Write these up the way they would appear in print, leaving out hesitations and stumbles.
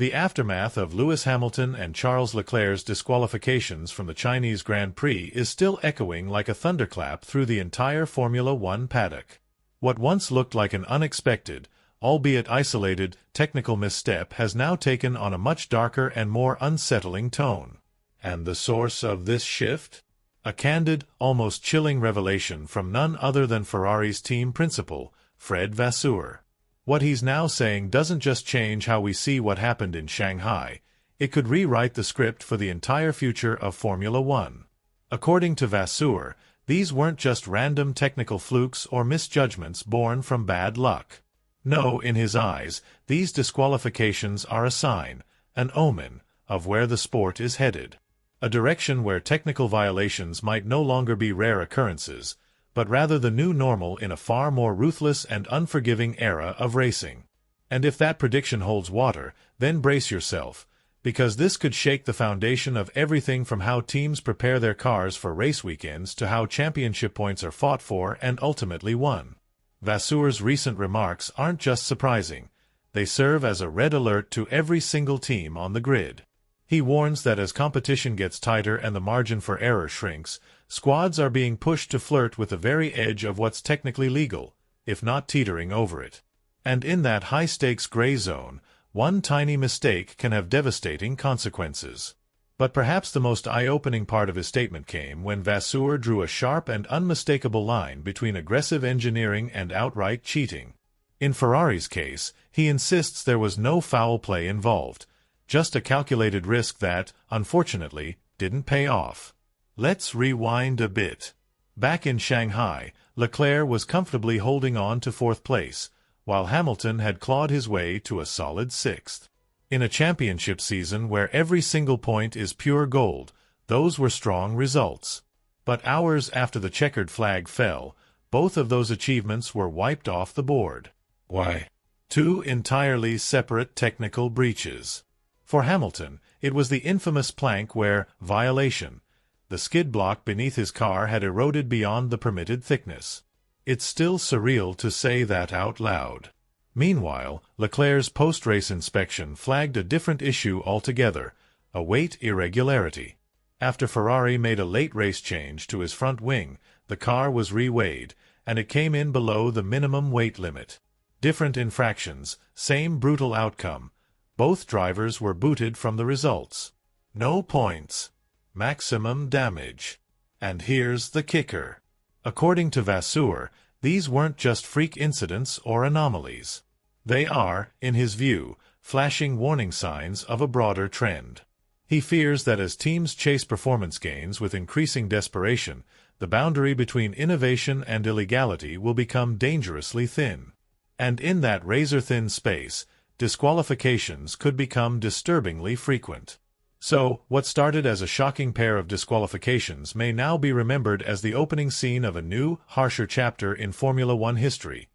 The aftermath of Lewis Hamilton and Charles Leclerc's disqualifications from the Chinese Grand Prix is still echoing like a thunderclap through the entire Formula One paddock. What once looked like an unexpected, albeit isolated, technical misstep has now taken on a much darker and more unsettling tone. And the source of this shift? A candid, almost chilling revelation from none other than Ferrari's team principal, Fred Vasseur. What he's now saying doesn't just change how we see what happened in Shanghai, it could rewrite the script for the entire future of Formula One. According to Vasseur, these weren't just random technical flukes or misjudgments born from bad luck. No, in his eyes, these disqualifications are a sign, an omen, of where the sport is headed. A direction where technical violations might no longer be rare occurrences, but rather the new normal in a far more ruthless and unforgiving era of racing. And if that prediction holds water, then brace yourself, because this could shake the foundation of everything from how teams prepare their cars for race weekends to how championship points are fought for and ultimately won. Vasseur's recent remarks aren't just surprising, they serve as a red alert to every single team on the grid. He warns that as competition gets tighter and the margin for error shrinks, squads are being pushed to flirt with the very edge of what's technically legal, if not teetering over it. And in that high-stakes gray zone, one tiny mistake can have devastating consequences. But perhaps the most eye-opening part of his statement came when Vasseur drew a sharp and unmistakable line between aggressive engineering and outright cheating. In Ferrari's case, he insists there was no foul play involved, just a calculated risk that, unfortunately, didn't pay off. Let's rewind a bit. Back in Shanghai, Leclerc was comfortably holding on to fourth place, while Hamilton had clawed his way to a solid sixth. In a championship season where every single point is pure gold, those were strong results. But hours after the checkered flag fell, both of those achievements were wiped off the board. Why? Two entirely separate technical breaches. For Hamilton, it was the infamous plank where, violation, the skid block beneath his car had eroded beyond the permitted thickness. It's still surreal to say that out loud. Meanwhile, Leclerc's post-race inspection flagged a different issue altogether, a weight irregularity. After Ferrari made a late race change to his front wing, the car was re-weighed, and it came in below the minimum weight limit. Different infractions, same brutal outcome. Both drivers were booted from the results. No points. Maximum damage. And here's the kicker. According to Vasseur, these weren't just freak incidents or anomalies. They are, in his view, flashing warning signs of a broader trend. He fears that as teams chase performance gains with increasing desperation, the boundary between innovation and illegality will become dangerously thin. And in that razor-thin space, disqualifications could become disturbingly frequent. So, what started as a shocking pair of disqualifications may now be remembered as the opening scene of a new, harsher chapter in Formula One history.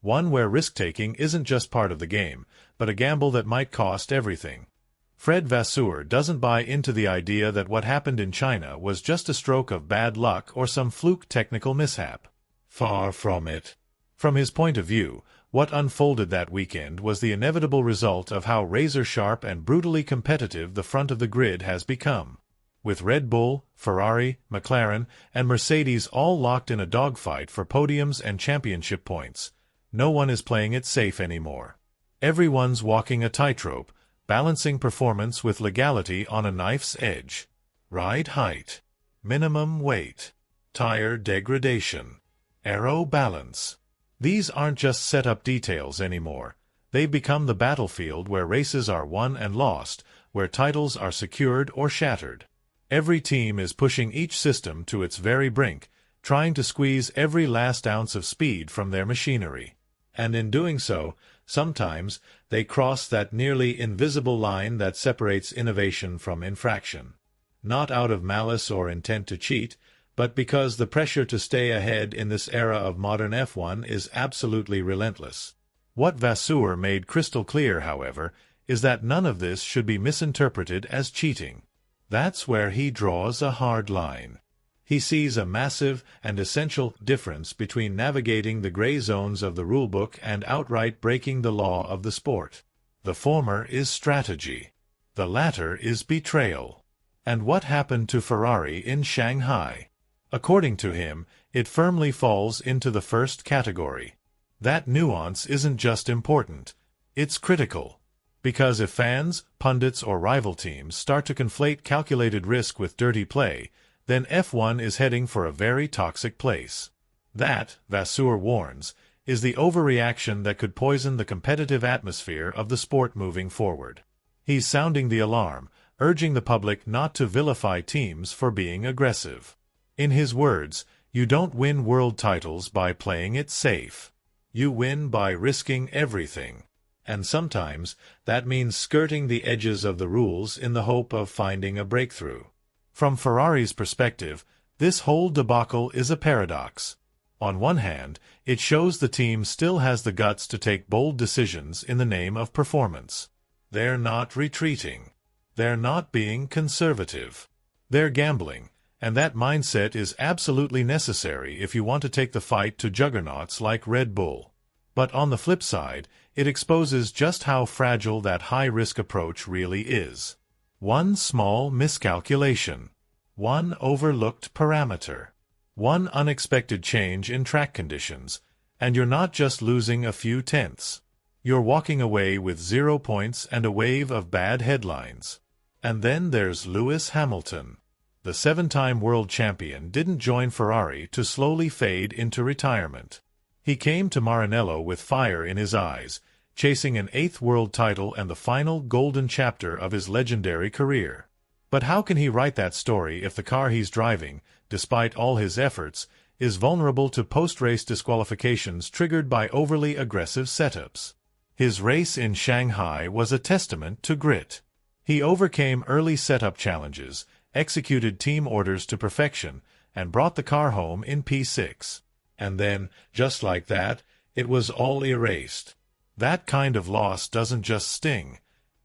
One where risk-taking isn't just part of the game, but a gamble that might cost everything. Fred Vasseur doesn't buy into the idea that what happened in China was just a stroke of bad luck or some fluke technical mishap. Far from it. From his point of view, what unfolded that weekend was the inevitable result of how razor-sharp and brutally competitive the front of the grid has become. With Red Bull, Ferrari, McLaren, and Mercedes all locked in a dogfight for podiums and championship points, no one is playing it safe anymore. Everyone's walking a tightrope, balancing performance with legality on a knife's edge. Ride height, minimum weight, tire degradation, aero balance. These aren't just set-up details anymore. They've become the battlefield where races are won and lost, where titles are secured or shattered. Every team is pushing each system to its very brink, trying to squeeze every last ounce of speed from their machinery. And in doing so, sometimes they cross that nearly invisible line that separates innovation from infraction. Not out of malice or intent to cheat, but because the pressure to stay ahead in this era of modern F1 is absolutely relentless. What Vasseur made crystal clear, however, is that none of this should be misinterpreted as cheating. That's where he draws a hard line. He sees a massive and essential difference between navigating the gray zones of the rulebook and outright breaking the law of the sport. The former is strategy. The latter is betrayal. And what happened to Ferrari in Shanghai? According to him, it firmly falls into the first category. That nuance isn't just important, it's critical. Because if fans, pundits, or rival teams start to conflate calculated risk with dirty play, then F1 is heading for a very toxic place. That, Vasseur warns, is the overreaction that could poison the competitive atmosphere of the sport moving forward. He's sounding the alarm, urging the public not to vilify teams for being aggressive. In his words, you don't win world titles by playing it safe. You win by risking everything. And sometimes, that means skirting the edges of the rules in the hope of finding a breakthrough. From Ferrari's perspective, this whole debacle is a paradox. On one hand, it shows the team still has the guts to take bold decisions in the name of performance. They're not retreating. They're not being conservative. They're gambling, and that mindset is absolutely necessary if you want to take the fight to juggernauts like Red Bull. But on the flip side, it exposes just how fragile that high-risk approach really is. One small miscalculation, one overlooked parameter, one unexpected change in track conditions, and you're not just losing a few tenths. You're walking away with 0 points and a wave of bad headlines. And then there's Lewis Hamilton. The 7-time world champion didn't join Ferrari to slowly fade into retirement. He came to Maranello with fire in his eyes, chasing an 8th world title and the final golden chapter of his legendary career. But how can he write that story if the car he's driving, despite all his efforts, is vulnerable to post-race disqualifications triggered by overly aggressive setups? His race in Shanghai was a testament to grit. He overcame early setup challenges, executed team orders to perfection, and brought the car home in P6. And then, just like that, it was all erased. That kind of loss doesn't just sting.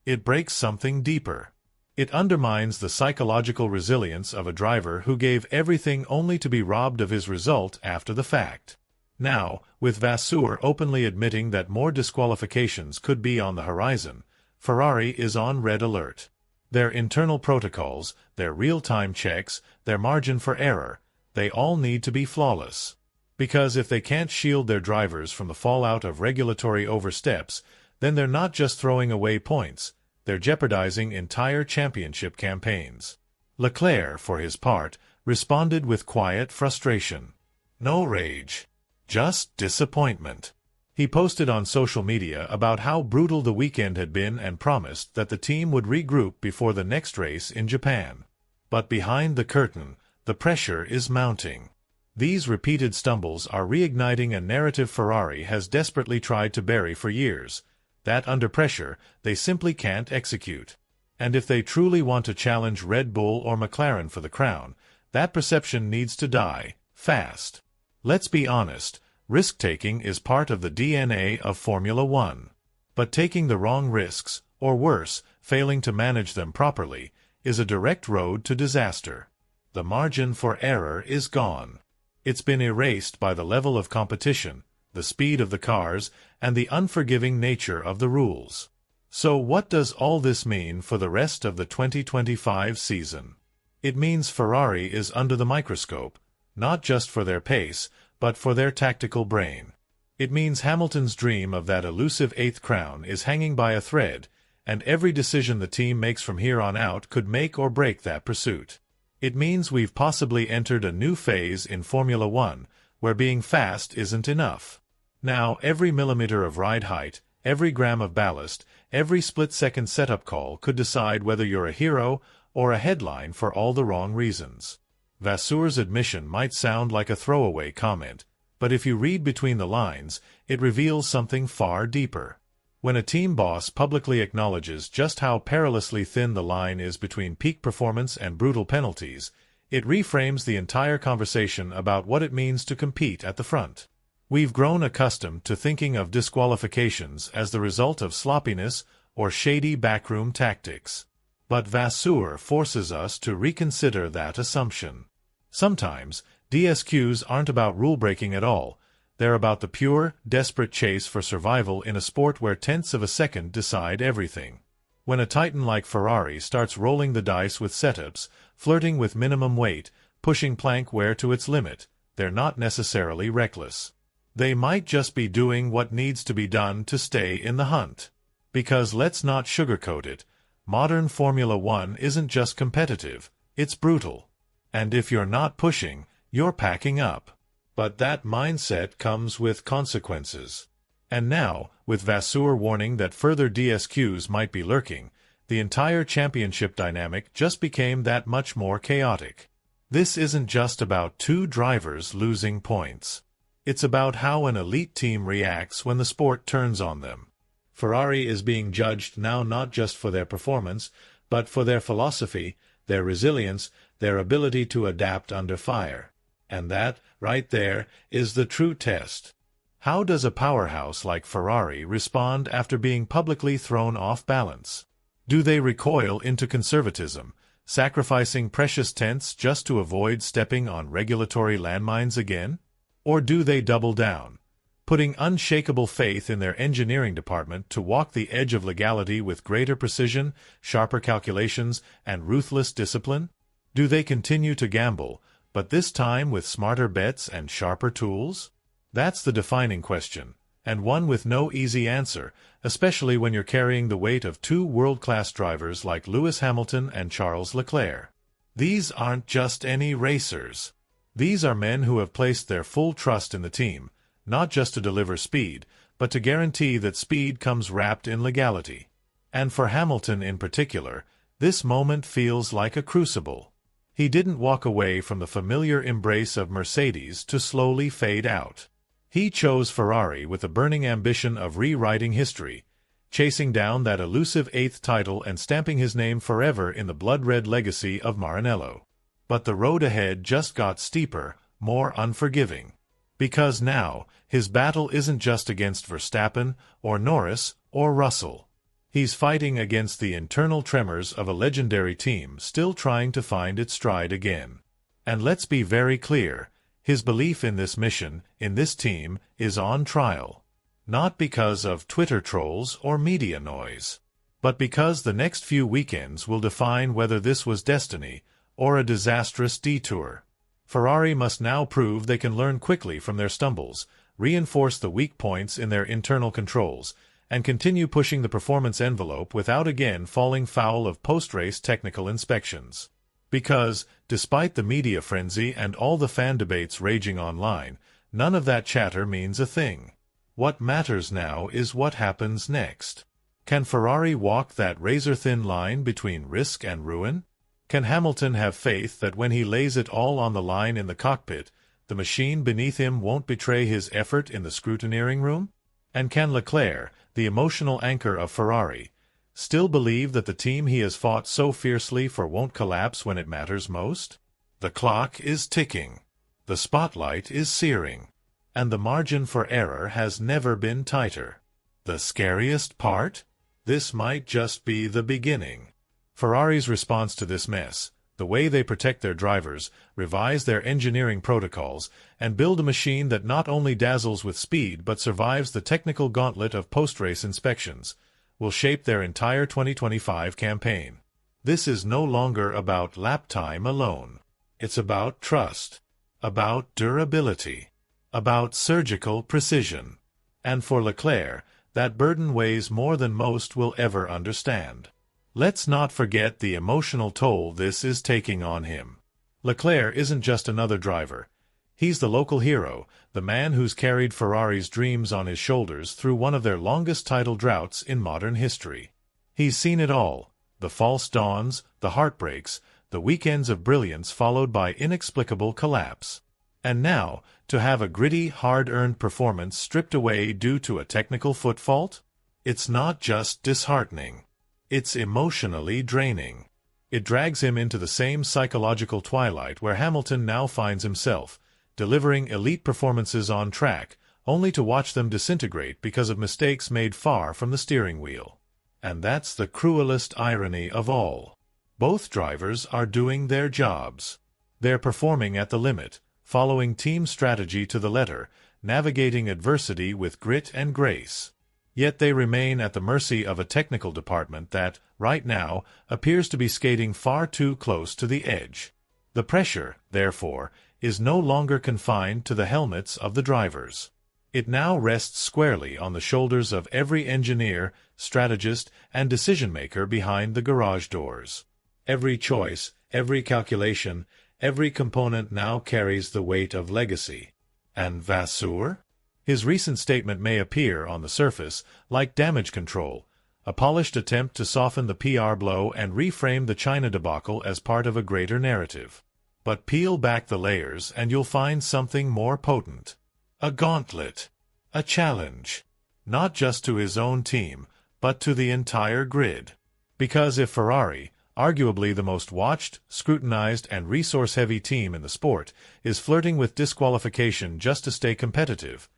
It breaks something deeper. It undermines the psychological resilience of a driver who gave everything only to be robbed of his result after the fact. Now, with Vasseur openly admitting that more disqualifications could be on the horizon, Ferrari is on red alert. Their internal protocols, their real-time checks, their margin for error, they all need to be flawless. Because if they can't shield their drivers from the fallout of regulatory oversteps, then they're not just throwing away points, they're jeopardizing entire championship campaigns. Leclerc, for his part, responded with quiet frustration. No rage. Just disappointment. He posted on social media about how brutal the weekend had been and promised that the team would regroup before the next race in Japan. But behind the curtain, the pressure is mounting. These repeated stumbles are reigniting a narrative Ferrari has desperately tried to bury for years, that under pressure, they simply can't execute. And if they truly want to challenge Red Bull or McLaren for the crown, that perception needs to die, fast. Let's be honest, risk-taking is part of the DNA of Formula One. But taking the wrong risks, or worse, failing to manage them properly, is a direct road to disaster. The margin for error is gone. It's been erased by the level of competition, the speed of the cars, and the unforgiving nature of the rules. So what does all this mean for the rest of the 2025 season? It means Ferrari is under the microscope, not just for their pace, but for their tactical brain. It means Hamilton's dream of that elusive 8th crown is hanging by a thread, and every decision the team makes from here on out could make or break that pursuit. It means we've possibly entered a new phase in Formula One, where being fast isn't enough. Now, every millimeter of ride height, every gram of ballast, every split-second setup call could decide whether you're a hero or a headline for all the wrong reasons. Vasseur's admission might sound like a throwaway comment, but if you read between the lines, it reveals something far deeper. When a team boss publicly acknowledges just how perilously thin the line is between peak performance and brutal penalties, it reframes the entire conversation about what it means to compete at the front. We've grown accustomed to thinking of disqualifications as the result of sloppiness or shady backroom tactics. But Vasseur forces us to reconsider that assumption. Sometimes, DSQs aren't about rule-breaking at all, They're about the pure, desperate chase for survival in a sport where tenths of a second decide everything. When a titan like Ferrari starts rolling the dice with setups, flirting with minimum weight, pushing plank wear to its limit, they're not necessarily reckless. They might just be doing what needs to be done to stay in the hunt. Because let's not sugarcoat it, modern Formula One isn't just competitive, it's brutal. And if you're not pushing, you're packing up. But that mindset comes with consequences. And now, with Vasseur warning that further DSQs might be lurking, the entire championship dynamic just became that much more chaotic. This isn't just about two drivers losing points. It's about how an elite team reacts when the sport turns on them. Ferrari is being judged now not just for their performance, but for their philosophy, their resilience, their ability to adapt under fire. And that, right there, is the true test. How does a powerhouse like Ferrari respond after being publicly thrown off balance? Do they recoil into conservatism, sacrificing precious tenths just to avoid stepping on regulatory landmines again? Or do they double down, putting unshakable faith in their engineering department to walk the edge of legality with greater precision, sharper calculations, and ruthless discipline? Do they continue to gamble, but this time with smarter bets and sharper tools? That's the defining question, and one with no easy answer, especially when you're carrying the weight of two world-class drivers like Lewis Hamilton and Charles Leclerc. These aren't just any racers. These are men who have placed their full trust in the team, not just to deliver speed, but to guarantee that speed comes wrapped in legality. And for Hamilton in particular, this moment feels like a crucible. He didn't walk away from the familiar embrace of Mercedes to slowly fade out. He chose Ferrari with the burning ambition of rewriting history, chasing down that elusive eighth title and stamping his name forever in the blood-red legacy of Maranello. But the road ahead just got steeper, more unforgiving. Because now, his battle isn't just against Verstappen, or Norris, or Russell. He's fighting against the internal tremors of a legendary team still trying to find its stride again. And let's be very clear, his belief in this mission, in this team, is on trial. Not because of Twitter trolls or media noise, but because the next few weekends will define whether this was destiny or a disastrous detour. Ferrari must now prove they can learn quickly from their stumbles, reinforce the weak points in their internal controls, and continue pushing the performance envelope without again falling foul of post-race technical inspections. Because, despite the media frenzy and all the fan debates raging online, none of that chatter means a thing. What matters now is what happens next. Can Ferrari walk that razor-thin line between risk and ruin? Can Hamilton have faith that when he lays it all on the line in the cockpit, the machine beneath him won't betray his effort in the scrutineering room? And can Leclerc, the emotional anchor of Ferrari, still believe that the team he has fought so fiercely for won't collapse when it matters most? The clock is ticking. The spotlight is searing. And the margin for error has never been tighter. The scariest part? This might just be the beginning. Ferrari's response to this mess, the way they protect their drivers, revise their engineering protocols, and build a machine that not only dazzles with speed but survives the technical gauntlet of post-race inspections, will shape their entire 2025 campaign. This is no longer about lap time alone. It's about trust, about durability, about surgical precision. And for Leclerc, that burden weighs more than most will ever understand. Let's not forget the emotional toll this is taking on him. Leclerc isn't just another driver. He's the local hero, the man who's carried Ferrari's dreams on his shoulders through one of their longest title droughts in modern history. He's seen it all, the false dawns, the heartbreaks, the weekends of brilliance followed by inexplicable collapse. And now, to have a gritty, hard-earned performance stripped away due to a technical foot fault? It's not just disheartening. It's emotionally draining. It drags him into the same psychological twilight where Hamilton now finds himself, delivering elite performances on track, only to watch them disintegrate because of mistakes made far from the steering wheel. And that's the cruelest irony of all. Both drivers are doing their jobs. They're performing at the limit, following team strategy to the letter, navigating adversity with grit and grace. Yet they remain at the mercy of a technical department that, right now, appears to be skating far too close to the edge. The pressure, therefore, is no longer confined to the helmets of the drivers. It now rests squarely on the shoulders of every engineer, strategist, and decision-maker behind the garage doors. Every choice, every calculation, every component now carries the weight of legacy. And Vasseur? His recent statement may appear, on the surface, like damage control, a polished attempt to soften the PR blow and reframe the China debacle as part of a greater narrative. But peel back the layers and you'll find something more potent. A gauntlet. A challenge. Not just to his own team, but to the entire grid. Because if Ferrari, arguably the most watched, scrutinized, and resource-heavy team in the sport, is flirting with disqualification just to stay competitive,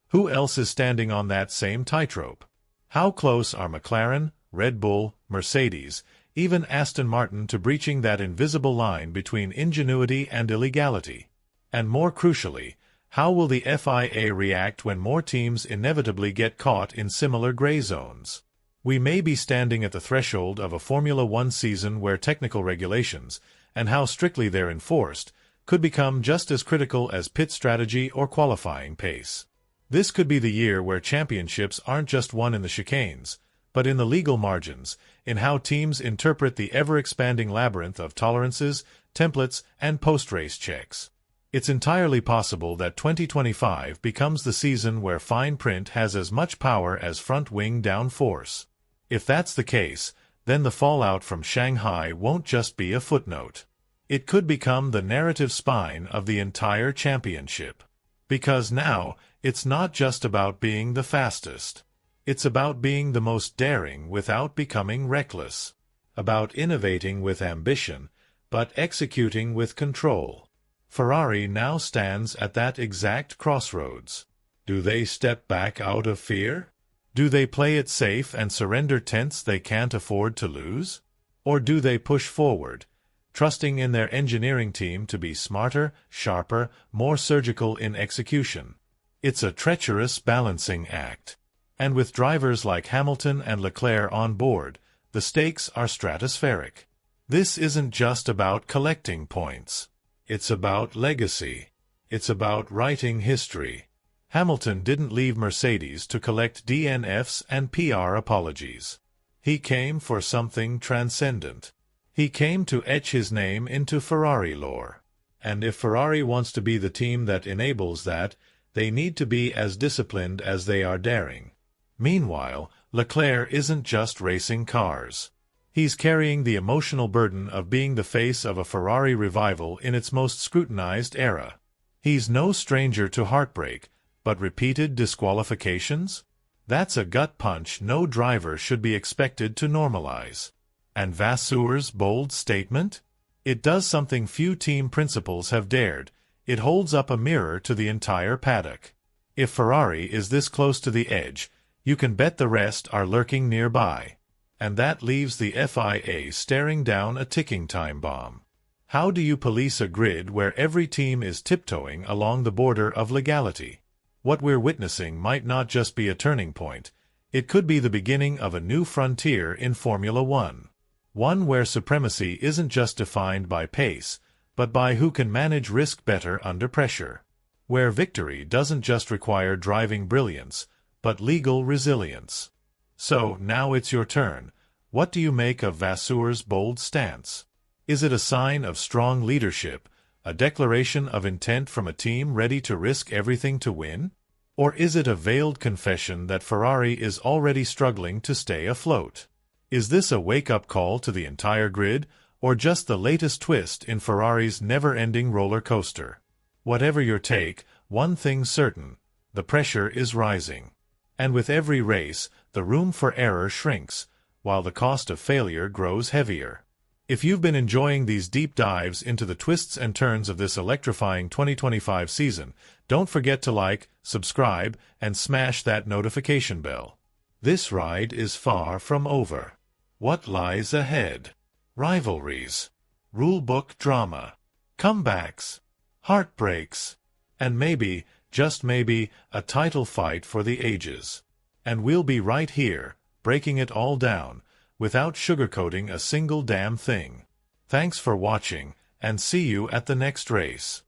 who else is standing on that same tightrope? How close are McLaren, Red Bull, Mercedes, even Aston Martin to breaching that invisible line between ingenuity and illegality? And more crucially, how will the FIA react when more teams inevitably get caught in similar gray zones? We may be standing at the threshold of a Formula One season where technical regulations, and how strictly they're enforced, could become just as critical as pit strategy or qualifying pace. This could be the year where championships aren't just won in the chicanes, but in the legal margins, in how teams interpret the ever-expanding labyrinth of tolerances, templates, and post-race checks. It's entirely possible that 2025 becomes the season where fine print has as much power as front-wing downforce. If that's the case, then the fallout from Shanghai won't just be a footnote. It could become the narrative spine of the entire championship. Because now, it's not just about being the fastest. It's about being the most daring without becoming reckless. About innovating with ambition, but executing with control. Ferrari now stands at that exact crossroads. Do they step back out of fear? Do they play it safe and surrender tenths they can't afford to lose? Or do they push forward, trusting in their engineering team to be smarter, sharper, more surgical in execution? It's a treacherous balancing act. And with drivers like Hamilton and Leclerc on board, the stakes are stratospheric. This isn't just about collecting points. It's about legacy. It's about writing history. Hamilton didn't leave Mercedes to collect DNFs and PR apologies. He came for something transcendent. He came to etch his name into Ferrari lore. And if Ferrari wants to be the team that enables that, they need to be as disciplined as they are daring. Meanwhile, Leclerc isn't just racing cars. He's carrying the emotional burden of being the face of a Ferrari revival in its most scrutinized era. He's no stranger to heartbreak, but repeated disqualifications? That's a gut punch no driver should be expected to normalize. And Vasseur's bold statement? It does something few team principals have dared. It holds up a mirror to the entire paddock. If Ferrari is this close to the edge, you can bet the rest are lurking nearby. And that leaves the FIA staring down a ticking time bomb. How do you police a grid where every team is tiptoeing along the border of legality? What we're witnessing might not just be a turning point. It could be the beginning of a new frontier in Formula One. One where supremacy isn't just defined by pace, but by who can manage risk better under pressure. Where victory doesn't just require driving brilliance, but legal resilience. So, now it's your turn. What do you make of Vasseur's bold stance? Is it a sign of strong leadership, a declaration of intent from a team ready to risk everything to win? Or is it a veiled confession that Ferrari is already struggling to stay afloat? Is this a wake-up call to the entire grid, or just the latest twist in Ferrari's never-ending roller coaster? Whatever your take, one thing's certain: the pressure is rising. And with every race, the room for error shrinks, while the cost of failure grows heavier. If you've been enjoying these deep dives into the twists and turns of this electrifying 2025 season, don't forget to like, subscribe, and smash that notification bell. This ride is far from over. What lies ahead? Rivalries, rulebook drama, comebacks, heartbreaks, and maybe, just maybe, a title fight for the ages. And we'll be right here, breaking it all down, without sugarcoating a single damn thing. Thanks for watching, and see you at the next race.